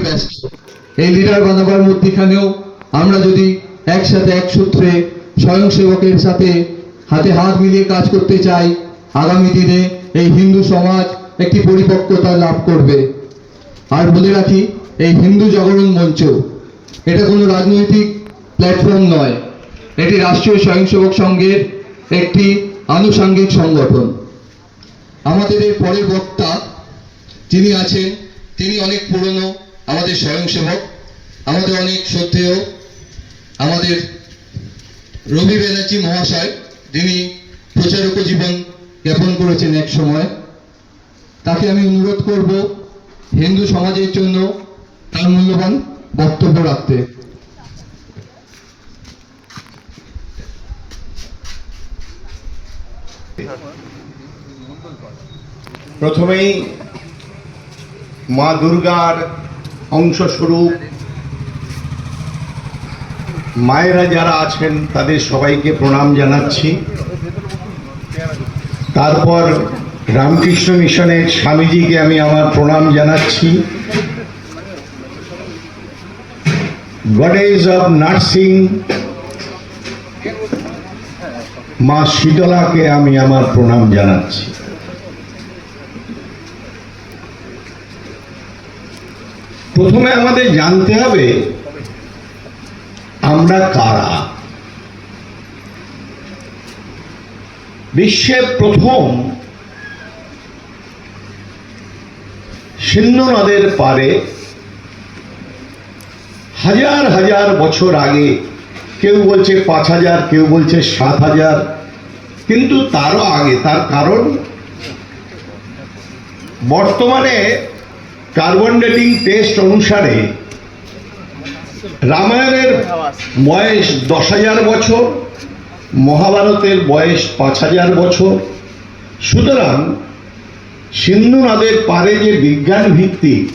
ব্যস্ত। এই লিডার বানাবার মধ্যখানেও আমরা যদি একসাথে এক সূত্রে স্বয়ংসেবকের সাথে হাতে হাত মিলিয়ে কাজ করতে চাই, আগামী দিনে এই হিন্দু সমাজ একটি পরিপক্কতা লাভ করবে। আর বলে রাখি, এই হিন্দু জাগরণ মঞ্চ এটা কোনো রাজনৈতিক প্ল্যাটফর্ম নয়, এটি রাষ্ট্রীয় স্বয়ংসেবক সংঘের একটি আনুষঙ্গিক সংগঠন। আমাদের এর পরের বক্তা যিনি আছেন, তিনি অনেক পুরনো আমাদের স্বয়ংসেবক, আমাদের অনেক শ্রদ্ধেয় আমাদের রবি ব্যানার্জি মহাশয়, যিনি প্রচারক জীবন জ্ঞাপন করেছেন এক সময়। তাকে আমি অনুরোধ করব হিন্দু সমাজের জন্য তার মূল্যবান বক্তব্য রাখতে। প্রথমেই মা দুর্গার অংশস্বরূপ মায়েরা যারা আছেন তাদের সবাইকে প্রণাম জানাচ্ছি। তারপর রামকৃষ্ণ মিশনের স্বামীজিকে আমি আমার প্রণাম জানাচ্ছি। গডেস অফ নার্সিং মা শীতলাকে আমি আমার প্রণাম জানাচ্ছি। প্রথমে আমাদের জানতে হবে আমরা কারা। বিশ্বের প্রথম সিন্ধু নদের পারে হাজার হাজার বছর আগে, কেউ বলছে 5000, কেউ বলছে 7000, কিন্তু তারও আগে। তার কারণ বর্তমানে কার্বন ডেটিং টেস্ট অনুসারে রামায়ণের বয়স 10,000 বছর, মহাভারতের বয়স 5000 বছর। সুতরাং সিন্ধু নদের পারে যে বিজ্ঞান ভিত্তিক